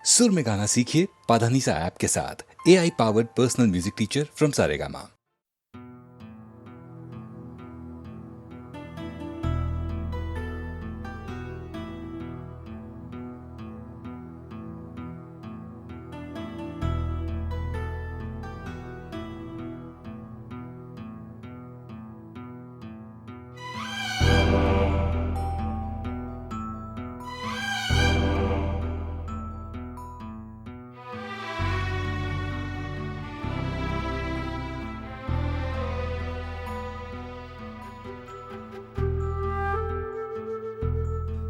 सुर में गाना सीखिए पाधानीसा ऐप के साथ। AI powered personal music teacher from Saregama.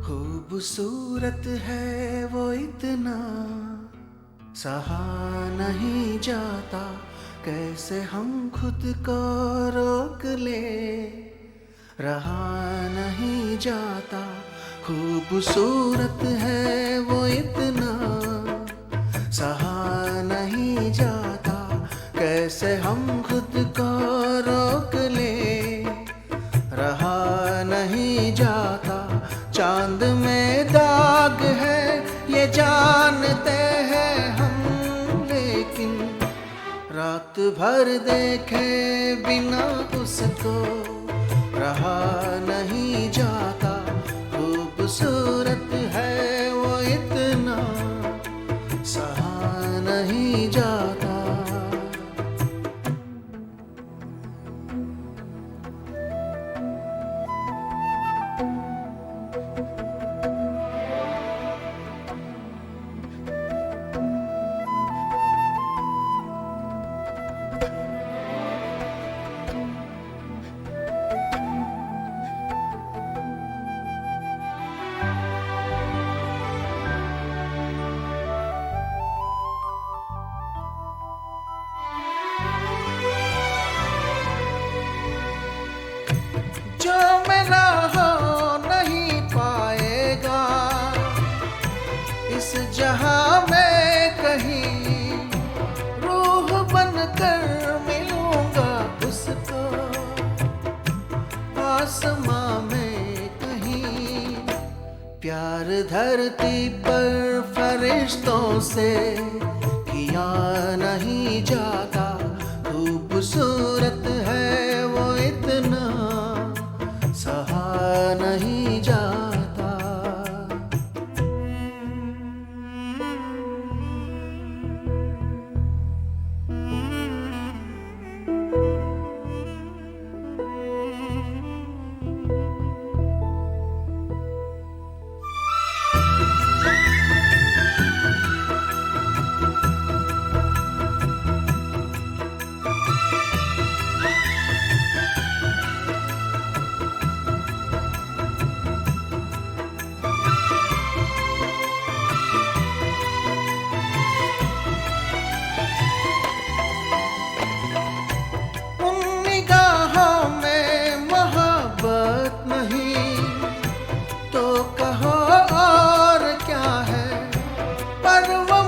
खूबसूरत है वो इतना, सहा नहीं जाता, कैसे हम खुद को रोक ले, रहा नहीं जाता। खूबसूरत है वो इतना, सहा नहीं जाता, कैसे हम खुद को रोक ले, रहा नहीं जाता। चांद में दाग है ये जानते हैं हम, लेकिन रात भर देखे बिना उसको रहा नहीं जाता। खूबसूरत है वो इतना, सहा नहीं जाता। जो मेरा हो नहीं पाएगा इस जहां में कहीं, रूह बनकर मिलूंगा उसको आसमां में कहीं। प्यार धरती पर फरिश्तों से किया नहीं जाता। खूबसूरत है वो इतना, सहा नहीं जाता।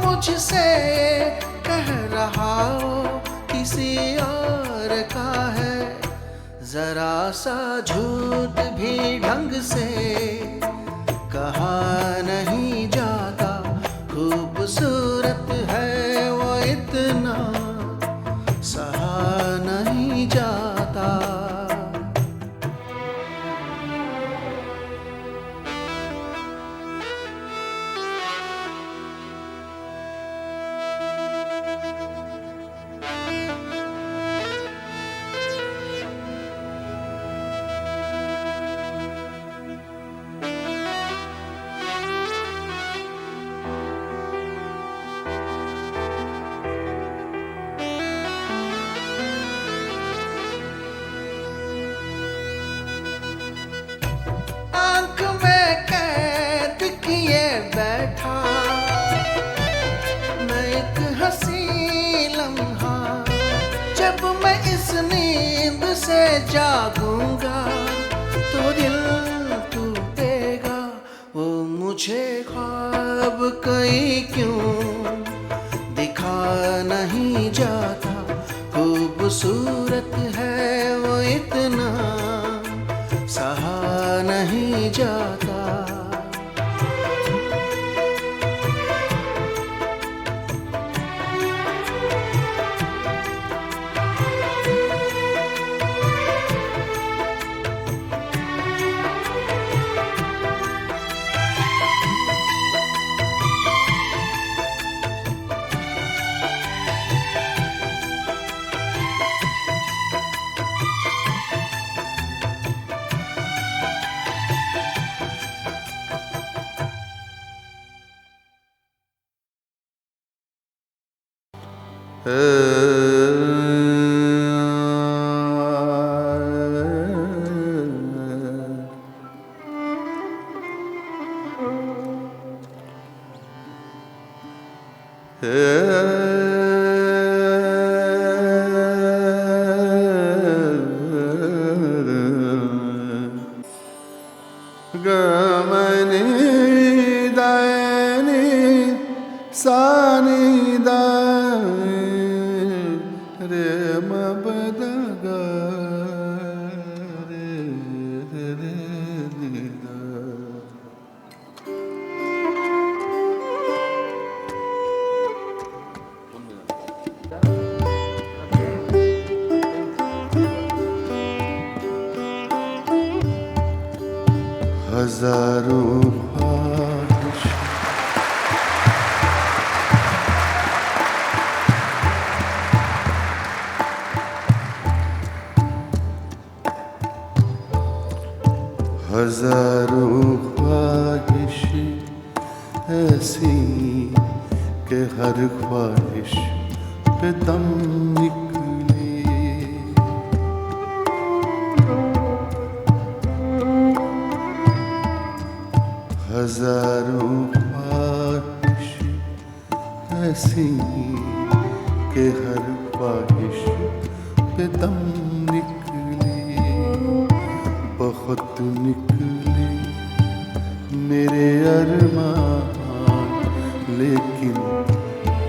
मुझसे कह रहा हो किसी और का है, जरा सा झूठ भी ढंग से कहा नहीं जाता। खूबसूरत है वो इतना, सहा नहीं जाता। आंख में कैद किए बैठा मैं एक हंसी लम्हा, जब मैं इस नींद से जागूंगा तो दिल टूटेगा। वो मुझे ख्वाब कई क्यों दिखा नहीं जाता। खूबसूरत है वो इतना, सहा नहीं जाता। गमनि दनि सानि द रे म पद ग रे रे रे द। हजारों ख्वाहिश हजारों ख्वाहिश ऐसी कि हर ख्वाहिश पे दम निकले। हजारों ख्वाहिश ऐसी कि हर ख्वाहिश पे दम निकले। बहुत निकले मेरे अरमान लेकिन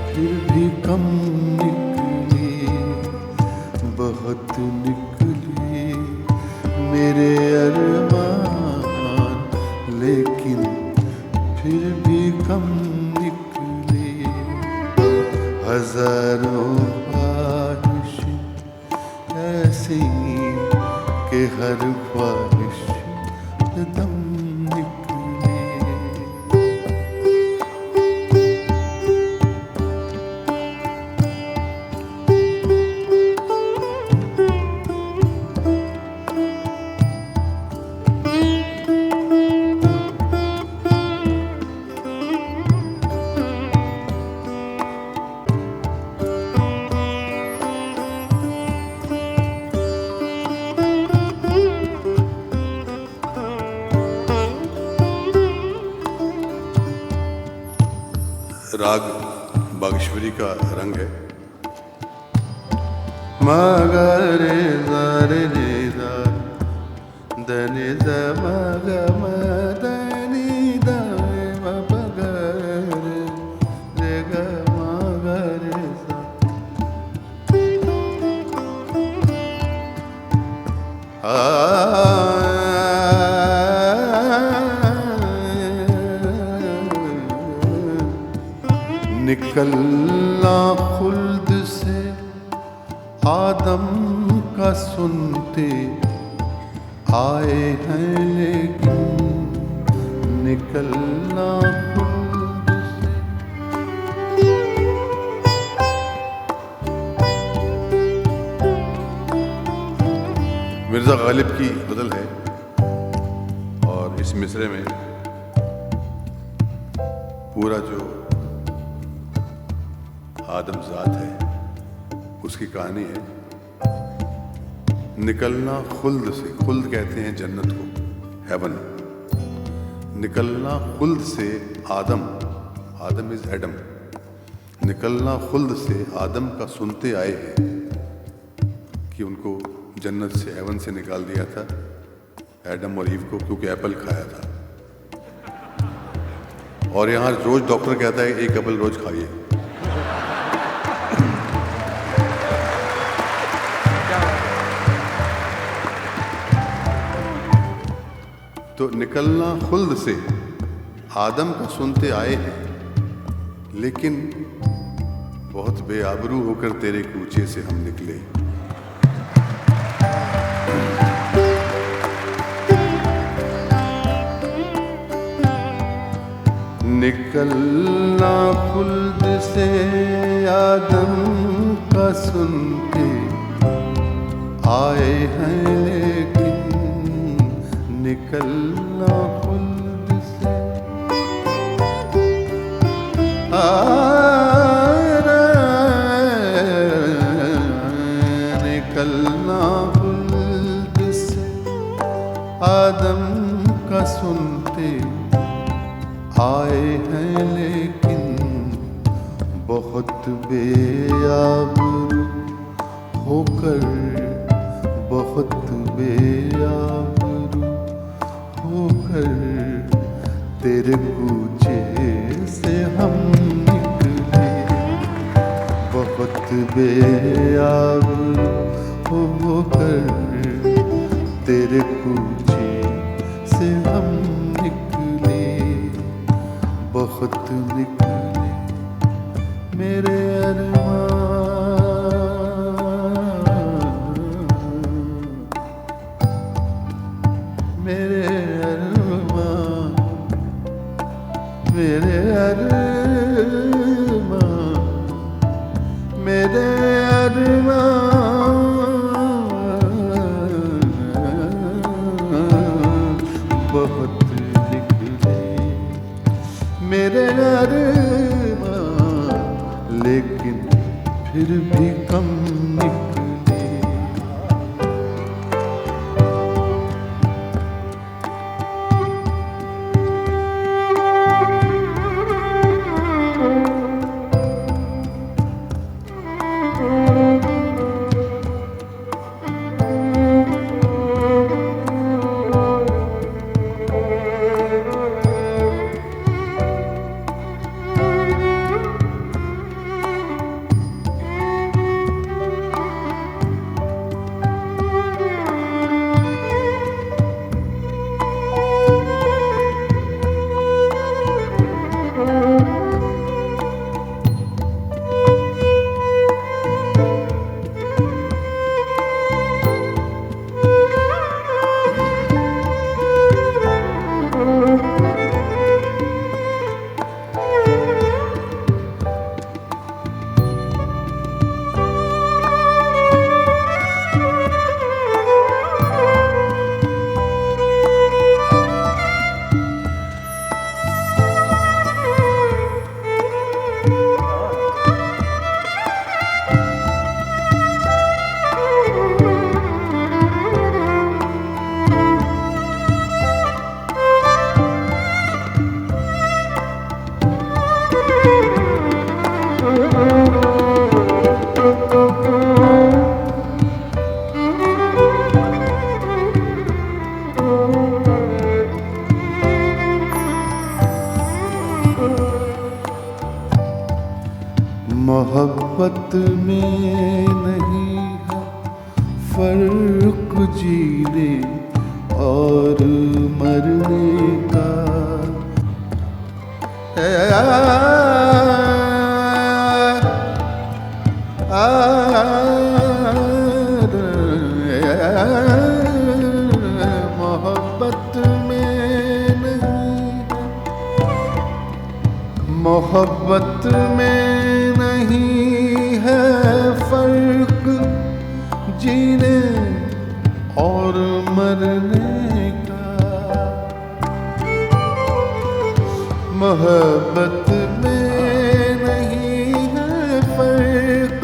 फिर भी कम निकले। बहुत निकले मेरे अरमान लेकिन फिर भी कम निकले। हजारों ख्वाहिश ऐसी कि हर ख्वाहिश पे दम निकले। राग बागेश्वरी का रंग है। मगरे रे रे दनि द मग म दनि द म पग रे ग मगरे निकलना खुल्द से आदम का सुनते आए हैं लेकिन निकलना खुल्द से। मिर्ज़ा गालिब की गज़ल है और इस मिसरे में पूरा जो आदमजात है उसकी कहानी है। निकलना खुल्द से, खुल्द कहते हैं जन्नत को, हेवन। निकलना खुल्द से आदम, आदम इज एडम। निकलना खुल्द से आदम का सुनते आए हैं कि उनको जन्नत से, हेवन से निकाल दिया था एडम और ईव को, क्योंकि एप्पल खाया था। और यहाँ रोज डॉक्टर कहता है एक एप्पल रोज खाइए। तो निकलना खुल्द से आदम का सुनते आए हैं लेकिन बहुत बेआबरू होकर तेरे कूचे से हम निकले। निकलना खुल्द से आदम का सुनते आए हैं लेकिन निकलना खुल्द से बहुत बेआबरू होकर, बहुत बेआबरू होकर तेरे कूचे से हम निकले। बहुत बेआबरू होकर तेरे कूचे से हम निकले, बहुत निकले मेरे अरमान, मेरे अरमान, मेरे अरमान, मेरे अरमान बहुत निकले मेरे अरमान, लेकिन फिर भी कम निकले। मोहब्बत में नहीं है फर्क जीने और मरने का। मोहब्बत में नहीं है, मोहब्बत में नहीं है फर्क जीने और मरने का। मोहब्बत में नहीं है फर्क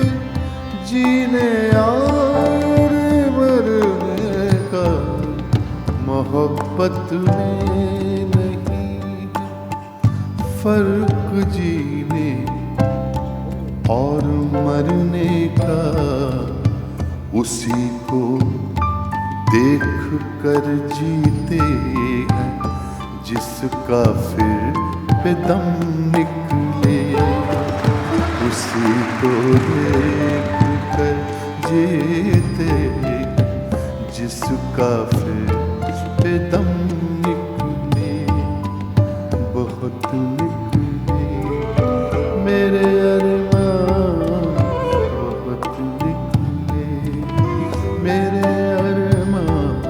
जीने और मरने का। मोहब्बत में नहीं है फर्क जीने और मरने का। उसी को देख कर जीते हैं जिसका फिर पे दम निकले। उसी को देख कर जीते हैं जिसका फिर पे दम निकले, बहुत निकले मेरे अरमान, बहुत निकले मेरे अरमान,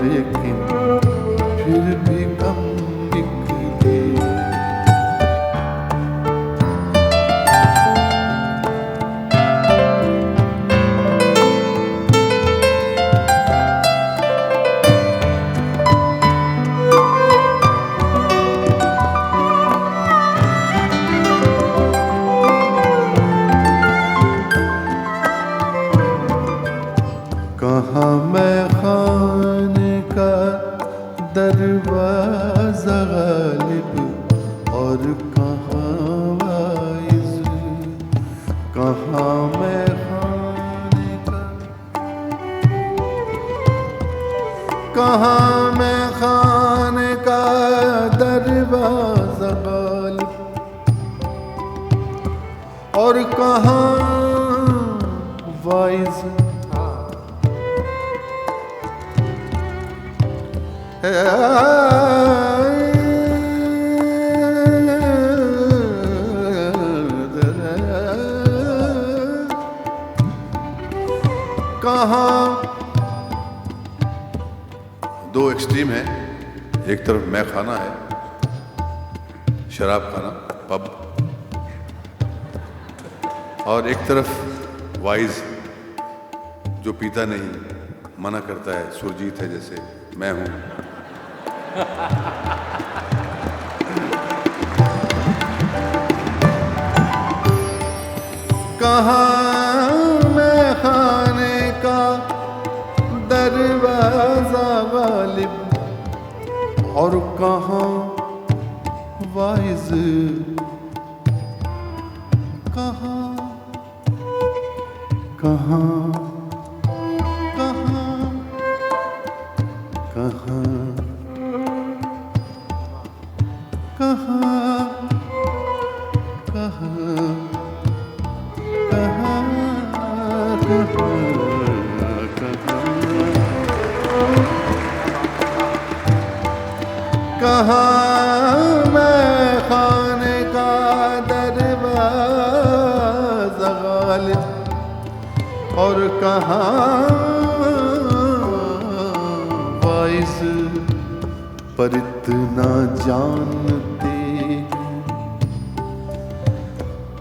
लेकिन फिर भी कम निकले। और कहाँ वाइज कहाँ। दो एक्सट्रीम है, एक तरफ मैं खाना है, शराब खाना, पब, और एक तरफ वाइज जो पीता नहीं, मना करता है, सुरजीत है जैसे मैं हूं। कहाँ मैं खाने का दरवाजा गालिब, और कहाँ वाइज, कहाँ कहाँ कहाँ कहाँ कहाँ कहाँ कहाँ मैं खाने का दरवाज़ा गालिब, और कहाँ वाइस, पर इतना जानते हैं,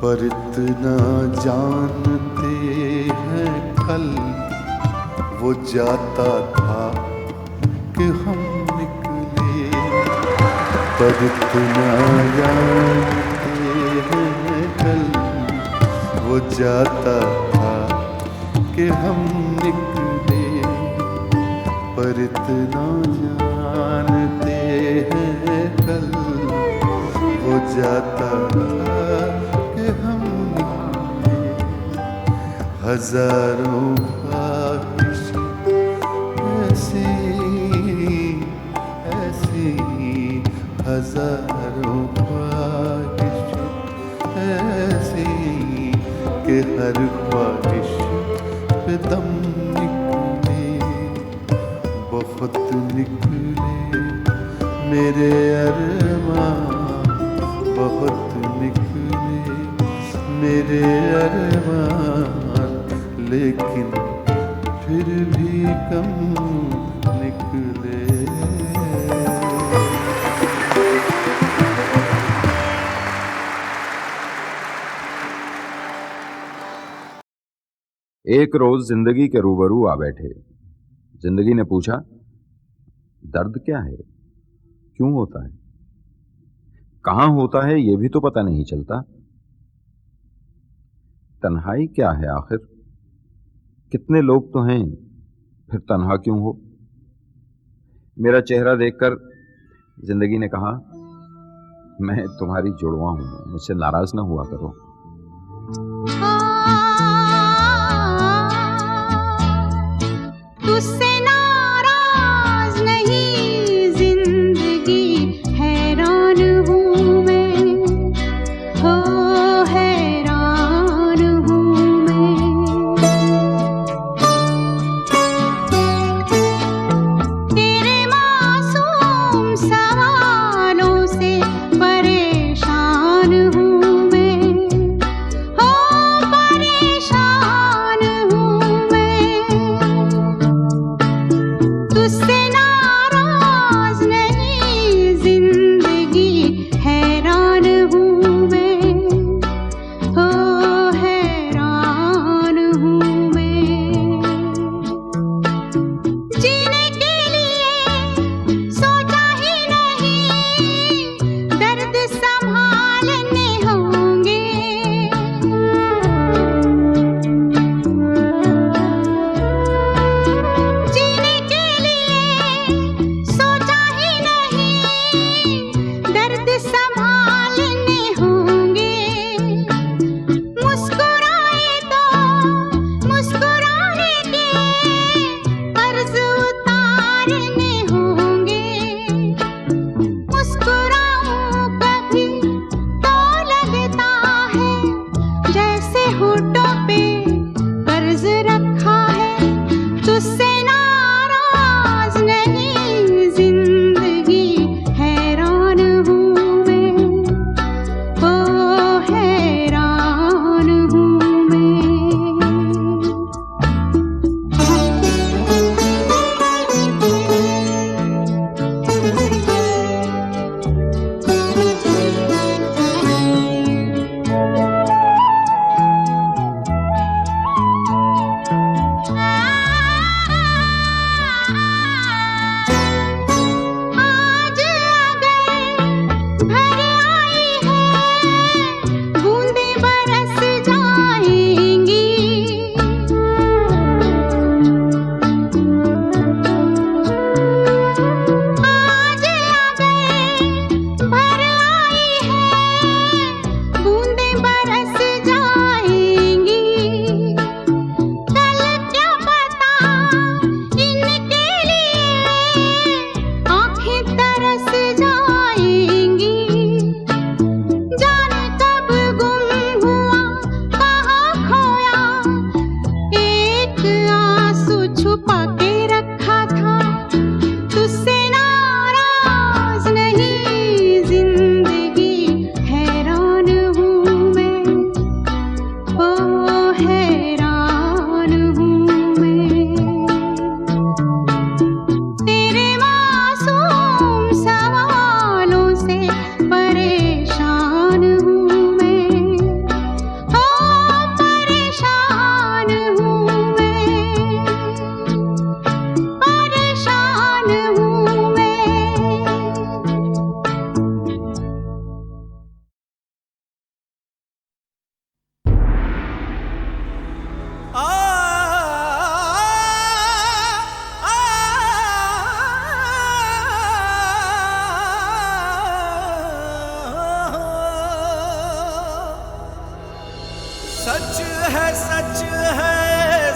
पर इतना जानते हैं, कल वो जाता था कि हम निकले, पर इतना जानते हैं, कल वो जाता था कि हम निकले, पर इतना जानते हैं, कल वो जाता था कि हम निकले। हजारों ख्वाहिश ऐसी ऐसी, हजारों ख्वाहिश ऐसी कि हर ख्वाहिश पे दम निकले, बहुत निकले मेरे अरमां, बहुत निकले मेरे अरमां, लेकिन फिर भी कम निकले। एक रोज जिंदगी के रूबरू आ बैठे। जिंदगी ने पूछा, दर्द क्या है, क्यों होता है, कहां होता है, यह भी तो पता नहीं चलता। तन्हाई क्या है आखिर, कितने लोग तो हैं, फिर तन्हा क्यों हो। मेरा चेहरा देखकर जिंदगी ने कहा, मैं तुम्हारी जुड़वा हूं, मुझसे नाराज ना हुआ करो। तुझसे नाराज नहीं जिंदगी, हैरान हूँ मैं, हो हैरान हूँ मैं। तेरे मासूम सवालों से परेशान हूँ मैं, हो सच है सच है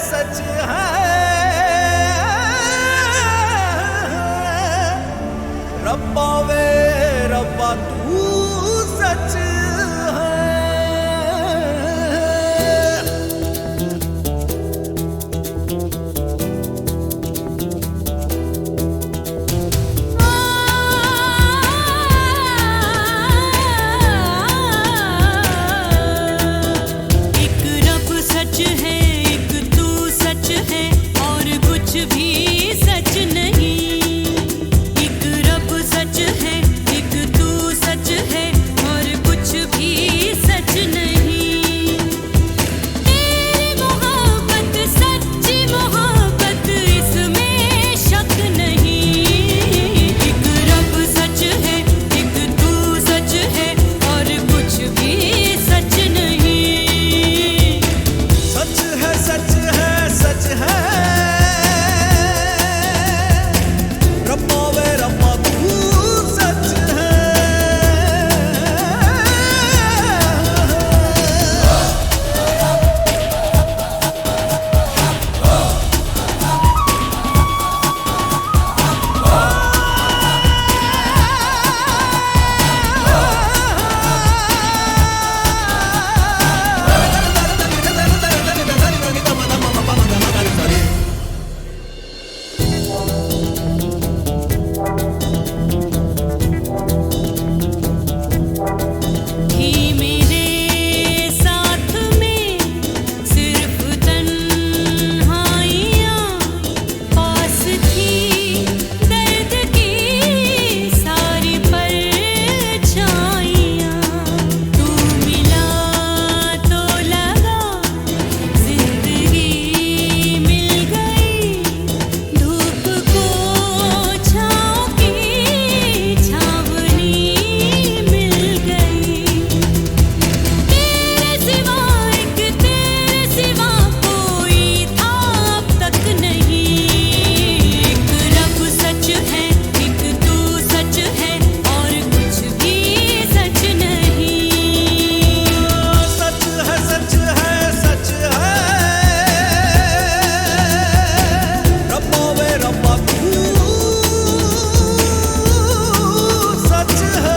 सच है रब्बा वे रब्बा तू सच है। एक रब सच है, एक तू सच है और कुछ भी सच नहीं। एक रब सच है, एक तू सच है और कुछ भी सच नहीं। तेरी मोहब्बत सच्ची मोहब्बत इसमें शक नहीं। एक रब सच है, एक तू सच है और कुछ भी सच नहीं। सच है सच है सच है रब्बा वे रब्बा तू सच है। थी मेरे साथ में सिर्फ तन्हाइयाँ, पास थी दर्द की सारी परछाइयाँ। तू मिला तो लगा जिंदगी मिल गई, धूप को छाँव की छावनी मिल गई। तेरे सिवा एक तेरे सिवा कोई था अब तक नहीं। एक रब सच है, एक तू सच है और कुछ भी सच नहीं। सच है सच है सच है रब्बा वे रब्बा तू सच है।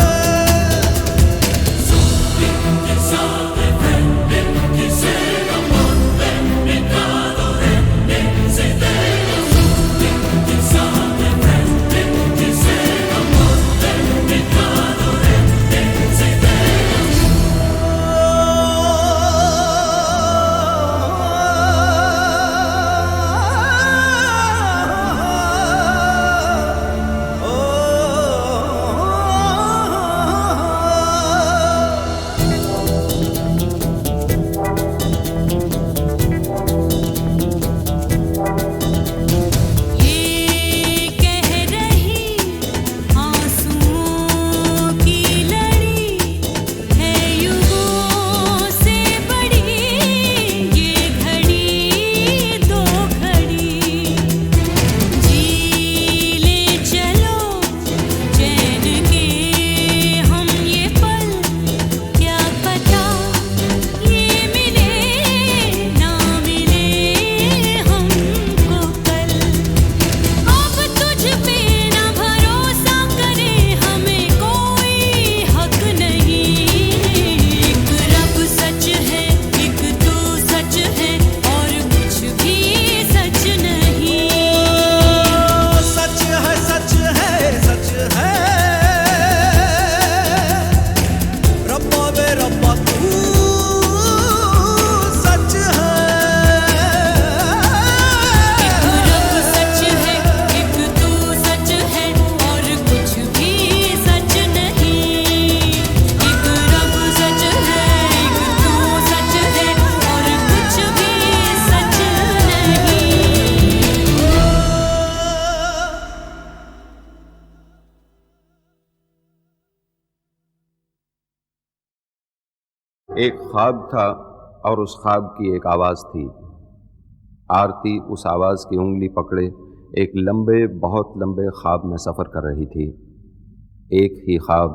ये कह रही आंसुओं की लड़ी है युगों से बड़ी। ये घड़ी दो घड़ी जी ले चलो चैन के हम ये पल, क्या पता ये मिले ना मिले हमको कल। अब तुझ पे ना भरोसा करे हमें कोई हक नहीं। एक रब सच है, एक तू सच है और कुछ भी सच नहीं। सच है सच है सच है रब्बा वे रब्बा तू सच है। एक रब सच है, एक तू सच है और कुछ भी सच नहीं। एक रब सच है, एक तू सच है और कुछ भी सच नहीं। एक ख्वाब था और उस ख्वाब की एक आवाज़ थी। आरती उस आवाज़ की उंगली पकड़े एक लंबे, बहुत लंबे ख्वाब में सफ़र कर रही थी। एक ही ख्वाब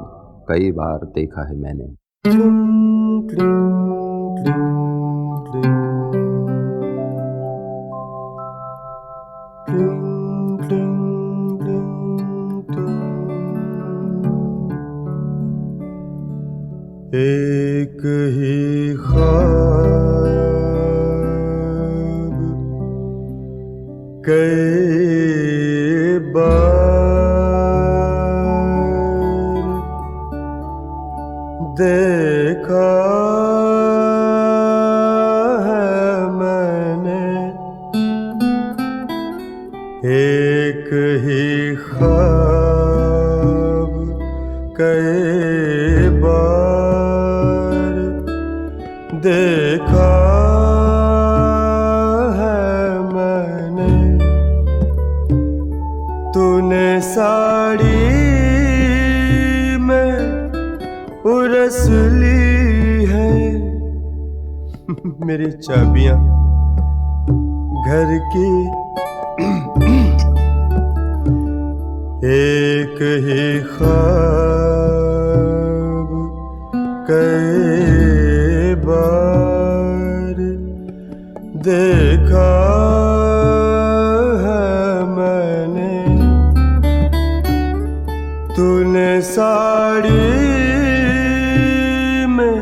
कई बार देखा है मैंने। ख्वाब कई बार देखा है मैंने, एक ही ख्वाब कई बार देखा है मैंने। तूने साड़ी में उरस ली है मेरी चाबियां घर की, एक ही ख्वाब कई बार देखा है मैंने। तूने साड़ी में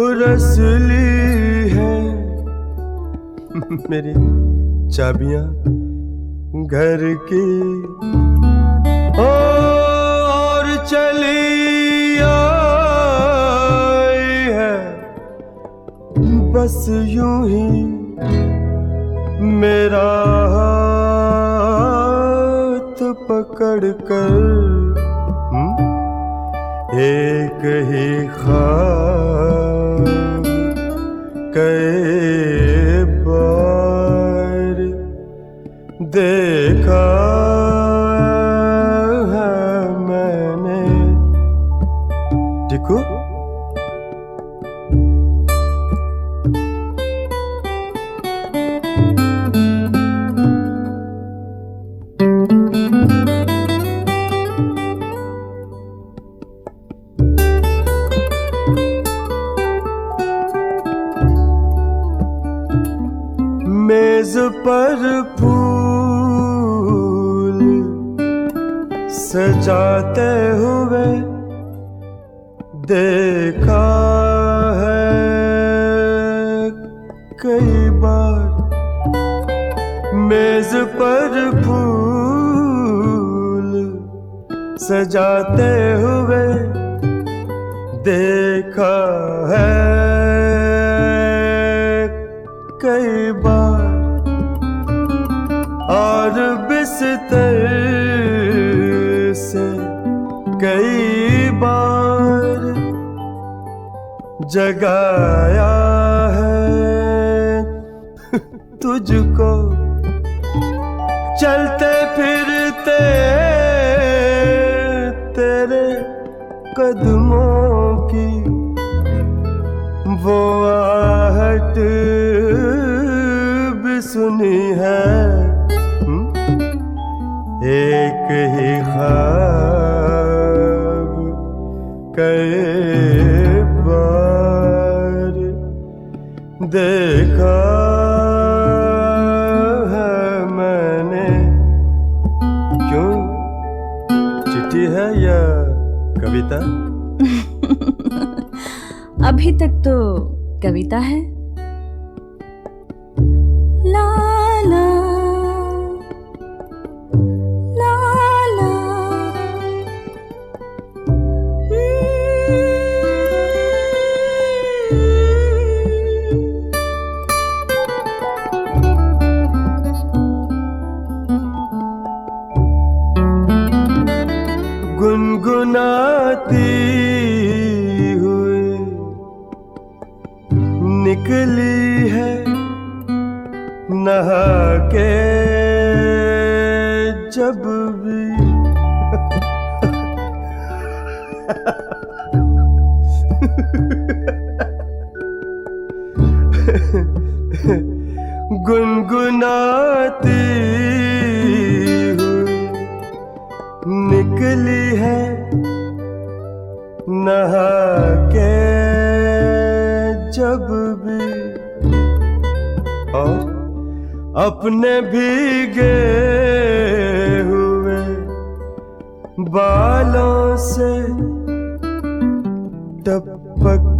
उरस ली है मेरी चाबियां घर की, और चली आई है बस यूं ही मेरा हाथ पकड़ कर। एक ही ख्वाब कई बार देखा है मैंने। देखो मेज पर फूल सजाते हुए देखा है कई बार। मेज पर फूल सजाते हुए देखा है कई बार, और बिस्तर से कई बार जगाया है तुझको। चलते फिरते तेरे कदमों की वो आहट भी सुनी है। एक ही ख्वाब कई बार देखा है मैंने। क्यों, चिट्ठी है या कविता? अभी तक तो कविता है। ला ला ला ला गुनगुनाती हुई निकली है नहा के जब भी। गुनगुनाती हुई निकली है नहा के जब भी, और अपने भीगे हुए बालों से टपक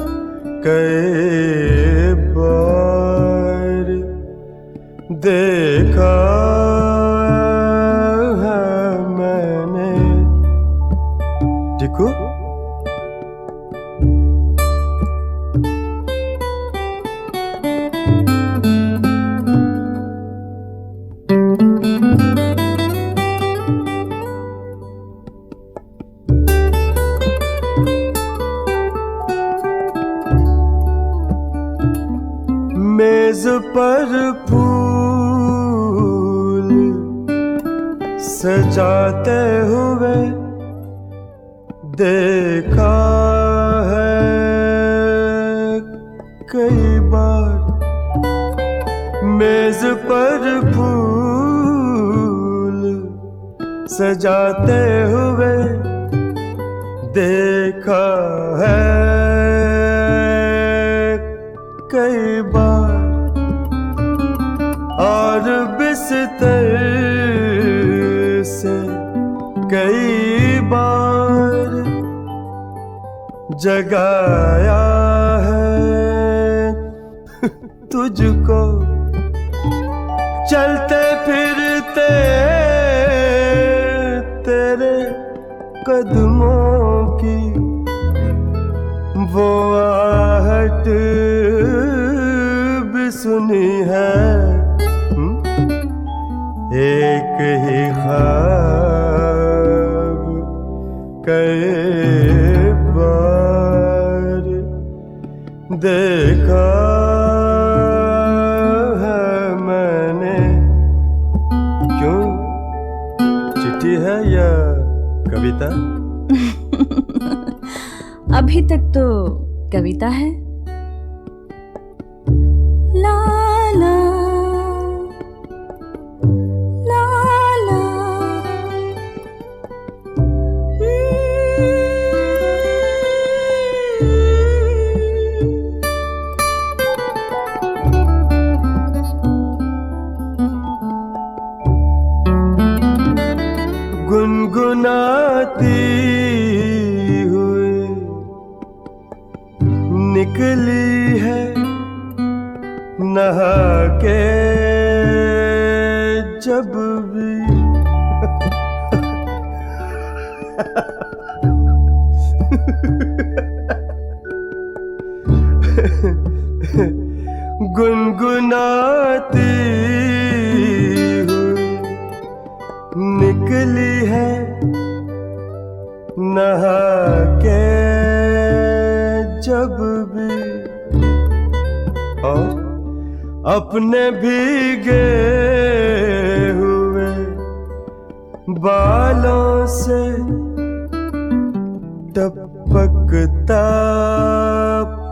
कई बार देखा है मैंने। टिकू, मेज पर फूल सजाते हुए देखा है कई बार। मेज पर फूल सजाते हुए देखा है कई बार। और बिस्तर से कई बार जगाया है तुझको। चलते फिरते तेरे कदमों की वो आहट भी सुनी है। एक ही ख्वाब कई बार देखा है मैंने। क्यों, चिट्ठी है या कविता? अभी तक तो कविता है। ला ला ला ला। गुनगुनाती हुई निकली है नहा के जब भी। गुनगुनाती हुई निकली है नहा के जब भी। और अपने भीगे हुए बालों से टपकता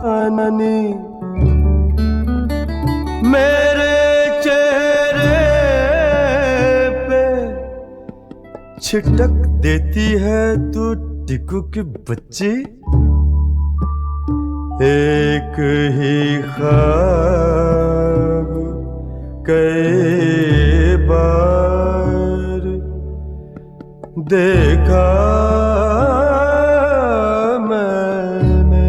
पानी मेरे चेहरे पे छिटक देती है तू टिकू की बच्ची। एक ही ख्वाब कई बार देखा मैंने।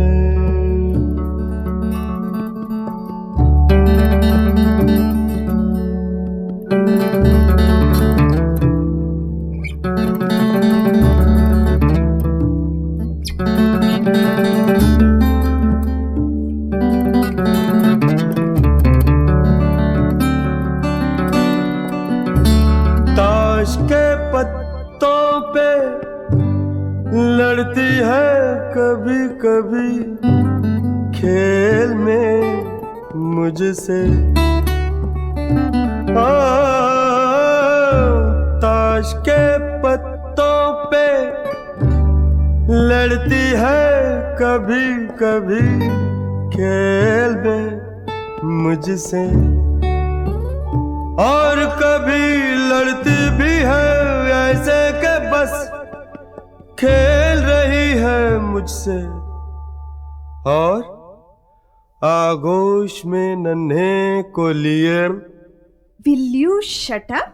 ताश के पत्तों पे लड़ती है कभी कभी खेल में मुझसे। ताश के पत्तों पे लड़ती है कभी कभी खेल में मुझसे। और कभी लड़ती भी है ऐसे के बस खेल रही है मुझसे। और आगोश में नन्हे को लिए Will you shut up?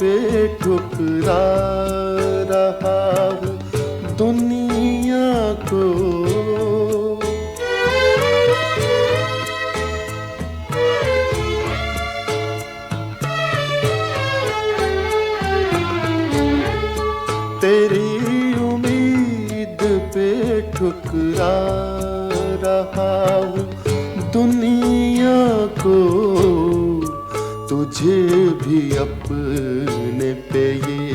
पे ठुकरा रहा हूँ दुनिया को। तेरी उम्मीद पे ठुकरा रहा हूँ दुनिया को। तुझे भी अपने पे ये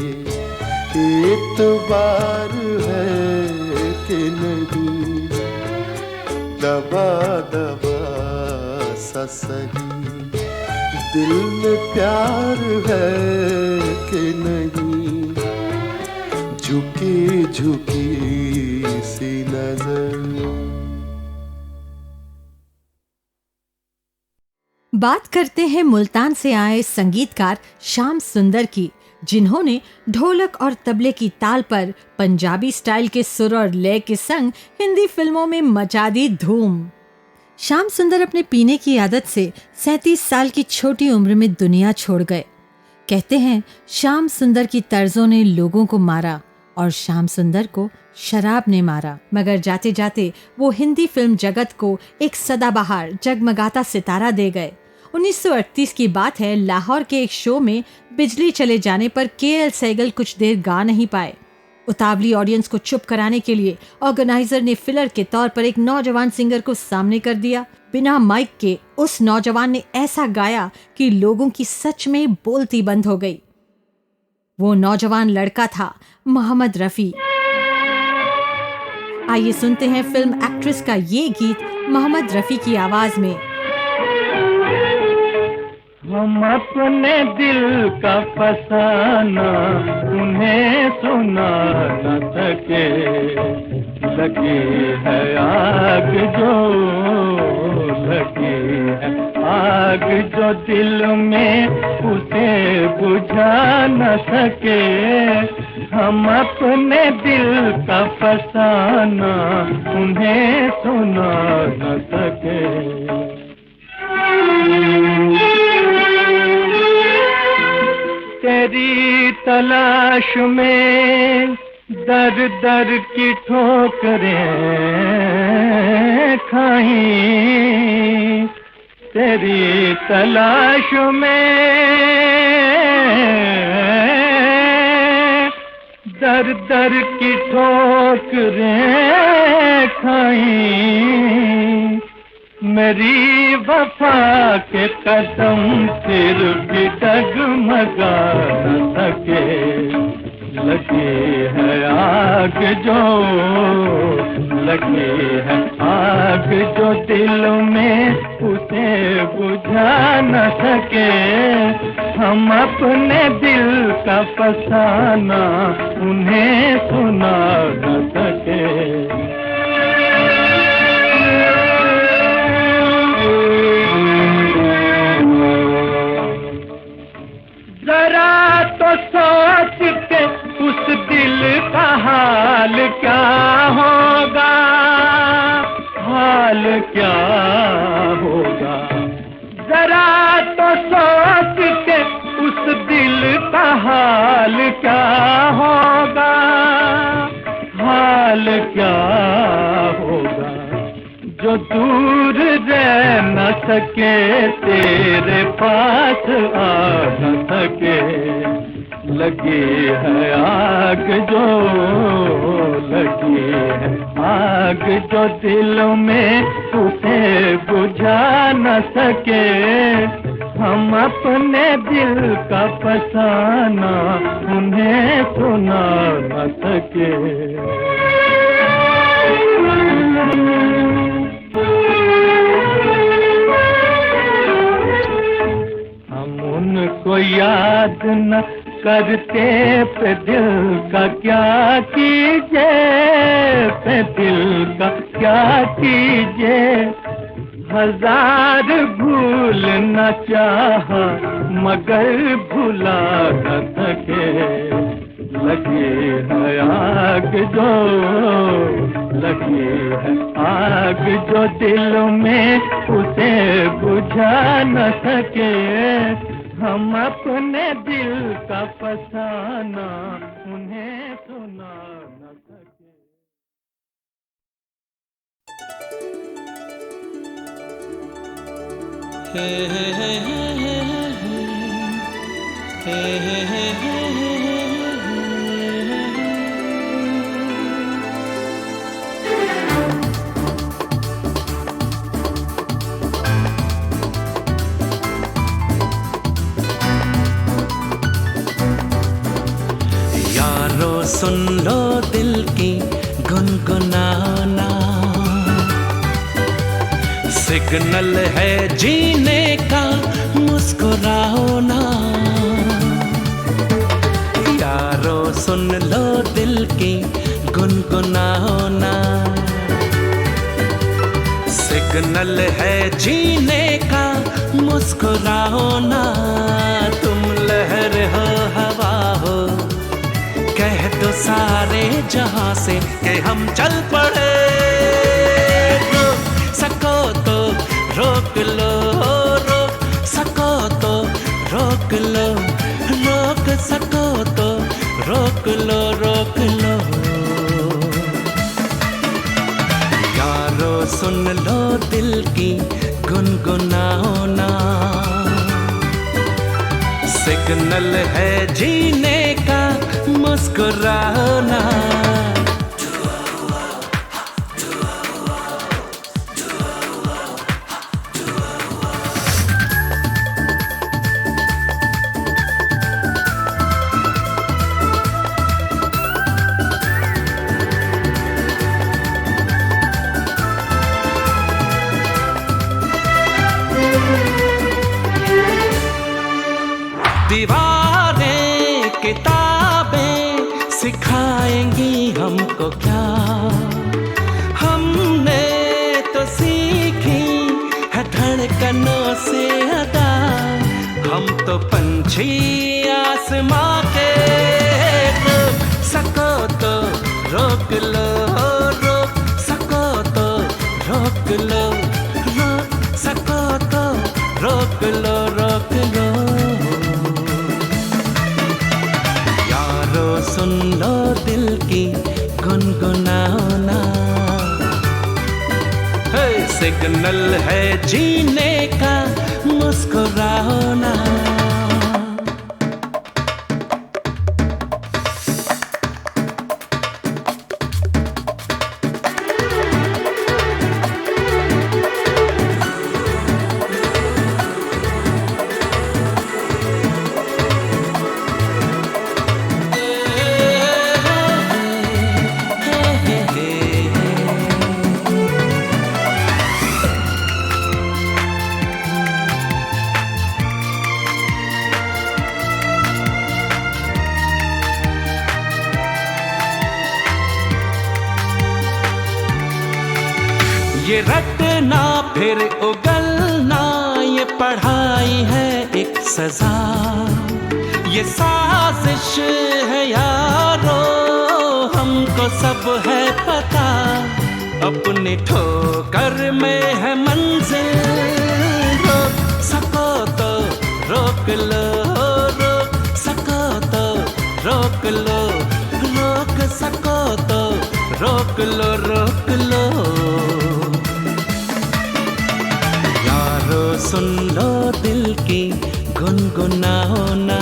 एतबार है कि नहीं, दबा दबा सा सही दिल में प्यार है कि नहीं, झुकी झुकी सी नजर। बात करते हैं मुल्तान से आए संगीतकार श्याम सुंदर की, जिन्होंने ढोलक और तबले की ताल पर पंजाबी स्टाइल के सुर और लय के संग हिंदी फिल्मों में मचा दी धूम। श्याम सुंदर अपने पीने की आदत से 37 साल की छोटी उम्र में दुनिया छोड़ गए। कहते हैं श्याम सुंदर की तर्जों ने लोगों को मारा और श्याम सुंदर को शराब ने मारा, मगर जाते जाते वो हिंदी फिल्म जगत को एक सदाबहार जगमगाता सितारा दे गए। 1938 की बात है, लाहौर के एक शो में बिजली चले जाने पर के.एल. सहगल कुछ देर गा नहीं पाए। उतावली ऑडियंस को चुप कराने के लिए ऑर्गेनाइजर ने फिलर के तौर पर एक नौजवान सिंगर को सामने कर दिया। बिना माइक के उस नौजवान ने ऐसा गाया कि लोगों की सच में बोलती बंद हो गई। वो नौजवान लड़का था मोहम्मद रफी। आइए सुनते हैं फिल्म एक्ट्रेस का ये गीत मोहम्मद रफी की आवाज में। हम अपने दिल का फसाना उन्हें सुना न सके, लगी है आग जो लगी है आग जो दिल में उसे बुझा न सके। हम अपने दिल का फसाना उन्हें सुना न सके। तेरी तलाश में दर दर की ठोकरें खाई, तेरी तलाश में दर दर की ठोकरें खाई। मेरी वफा के कदम फिर भी डगमगा न सके, लगी है आग जो लगी है आग जो दिल में उसे बुझा न सके। हम अपने दिल का फसाना उन्हें सुना न सके। जरा तो सोच के उस दिल का हाल क्या होगा, हाल क्या होगा। जरा तो सोच के उस दिल का हाल क्या होगा, हाल क्या होगा। जो दूर रह न सके तेरे पास आ न सके, लगी है आग जो लगी है आग जो दिल में उसे बुझा न सके। हम अपने दिल का फसाना उन्हें सुना न सके। हम उनको याद न करते पे दिल का क्या कीजिए, पे दिल का क्या कीजिए। हजार भूल न चाहा मगर भुला न सके, लगी है आग जो लगी है आग जो दिल में उसे बुझा न सके। हम अपने दिल का फसाना उन्हें सुना न सके। यारो सुन लो दिल की गुनगुनाना, सिग्नल है जीने का मुस्कुराओ ना। यारो सुन लो दिल की गुनगुनाओ ना, सिग्नल है जीने का मुस्कुराओ ना। तुम लहर हो हवा हो, कह दो सारे जहां से कि हम चल पड़े। रोक सको तो रोक लो, रोक सको तो रोक लो, रोक सको तो रोक लो, रोक लो। यारो सुन लो दिल की गुनगुनाओ ना, सिग्नल है जीने का मुस्कुराओ ना। दीवारें किताबें सिखाएंगी हमको क्या, हमने तो सीखी है धड़कनों से अदा। हम तो पंछी आसमां के, रोक सको तो रोक लो, रोक सको तो रोक लो, रोक सको तो रोक लो, रोक लो। सुन लो दिल की गुनगुनाओ ना, सिग्नल है जीने का मुस्कुराओ ना। ये रटना फिर उगलना, ये पढ़ाई है एक सजा। ये साजिश है यारो, हमको सब है पता। अपनी ठोकर में है मंजिल, रोक सको तो रोक लो, रोक सको तो रोक लो, रोक सको तो रोक लो, रोक लो। सुन लो दिल की गुनगुनाओ ना,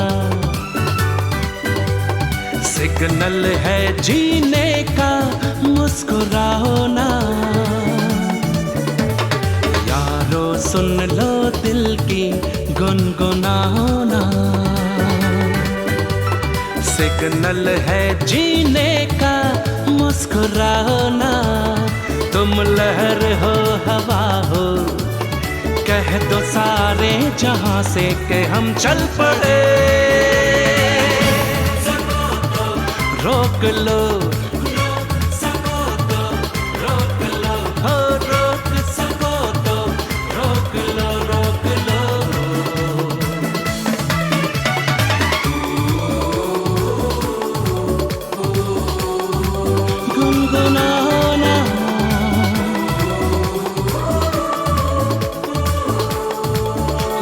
सिग्नल है जीने का मुस्कुराओ ना। यारो सुन लो दिल की गुनगुनाओ ना, सिग्नल है जीने का मुस्कुराओ ना। तुम लहर हो हवा हो, कह दो सारे जहां से कि हम चल पड़े। रोक लो, रोक सको तो रोक लो, हो रोक सको तो रोक लो, रोक लो। गुनगुनाओ ना,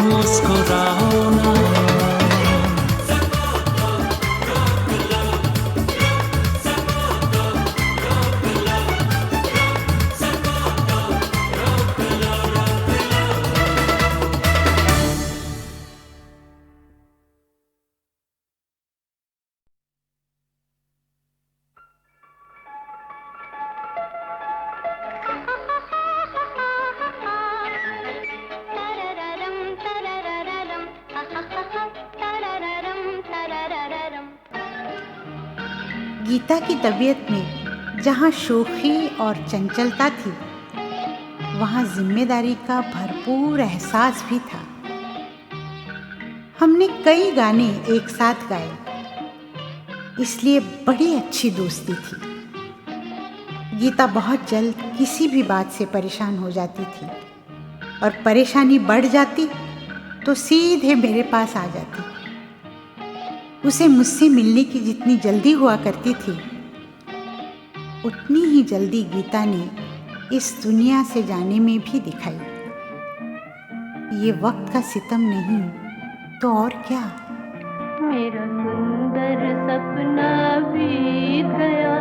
मुस्कुराओ ना। गीता की तबीयत में जहाँ शोखी और चंचलता थी, वहाँ जिम्मेदारी का भरपूर एहसास भी था। हमने कई गाने एक साथ गाए, इसलिए बड़ी अच्छी दोस्ती थी। गीता बहुत जल्द किसी भी बात से परेशान हो जाती थी और परेशानी बढ़ जाती तो सीधे मेरे पास आ जाती। उसे मुझसे मिलने की जितनी जल्दी हुआ करती थी, उतनी ही जल्दी गीता ने इस दुनिया से जाने में भी दिखाई। ये वक्त का सितम नहीं तो और क्या। मेरा सुंदर सपना बीत गया,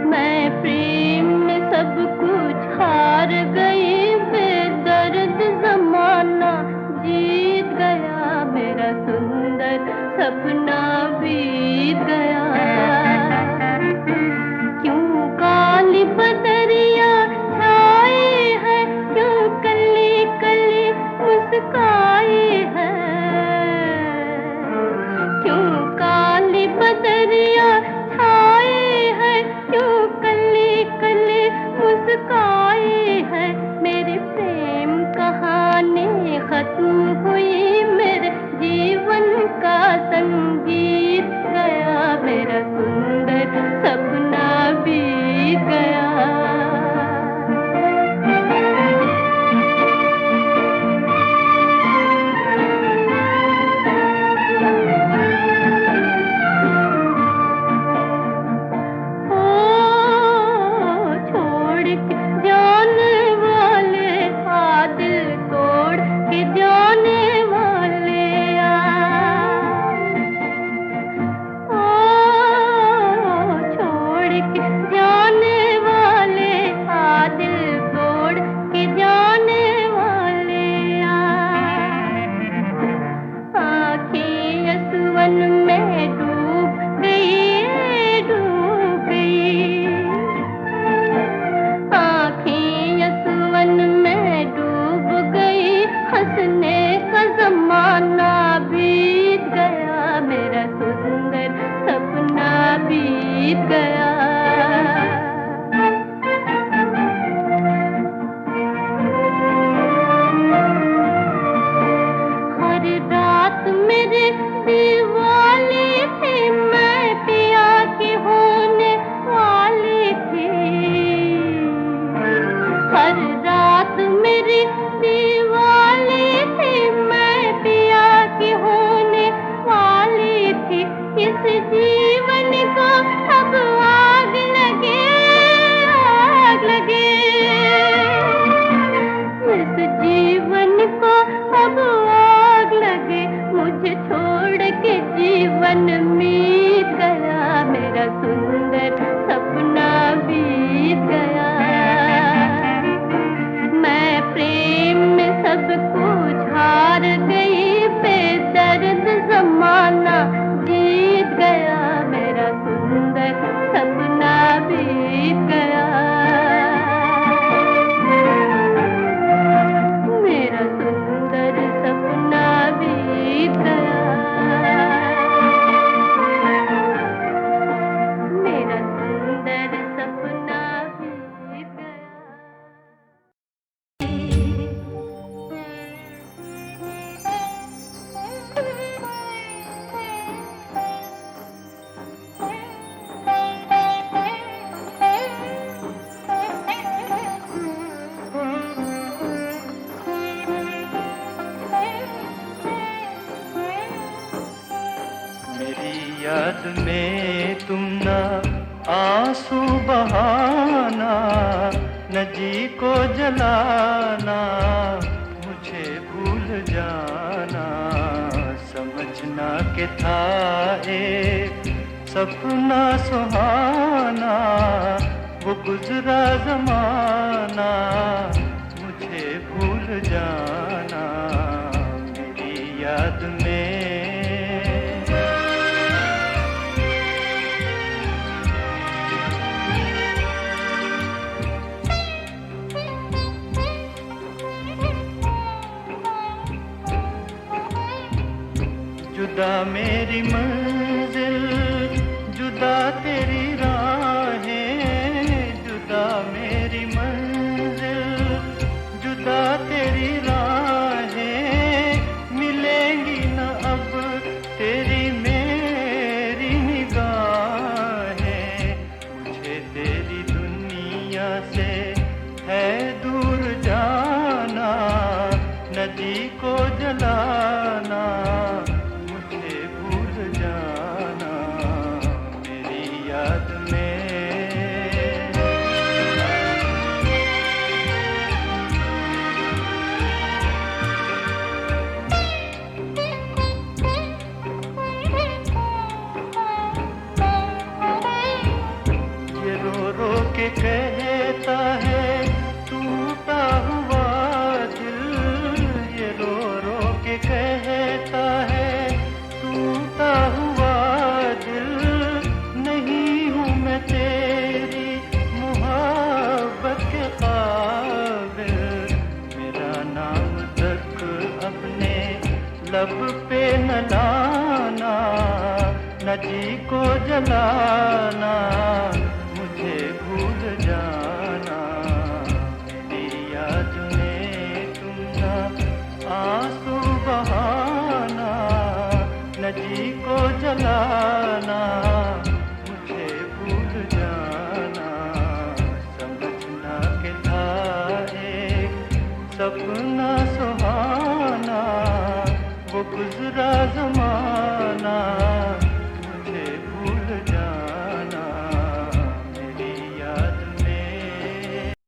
मैं प्रेम में सब कुछ हार गई, बेदर्द जमाना जीत गया। मेरा सुंदर सपना बीत गया। क्यों काली बदरिया छाई है, क्यों कली कली मुस्काई है, क्यों काली बदरिया छाई है, क्यों कली कली मुस्काई है। मेरी प्रेम कहानी खत्म हुई, मेरे जीवन का संगीत गया। मेरा सुंदर सपना बीत गया। याद में तुम ना आंसू बहाना, न जी को जलाना, मुझे भूल जाना। समझना के था एक सपना सुहाना, वो गुजरा जमाना, मुझे भूल जाना मेरी याद में। जुदा मेरी मंजिल जुदा तेरी राहें, जुदा मेरी मंजिल, जुदा तेरी राहें, मिलेंगी न अब तेरी मेरी निगाहें। मुझे तेरी दुनिया से है दूर जाना, नदी को जलाना, मुझे भूल जाना मेरी याद में। ये रो रो के कहता है टूटा हुआ दिल, ये रो रो के कहता है टूटा हुआ दिल। नहीं हूँ मैं तेरी मोहब्बत के काबिल, मेरा नाम तक अपने लब पे न लाना, नदी को जलाना, मुझे भूल जाना मेरी याद में तुम ना आंसू बहाना, नदी को जलाना, मुझे भूल जाना। समझना के था एक सपना सुहाना, वो गुजरा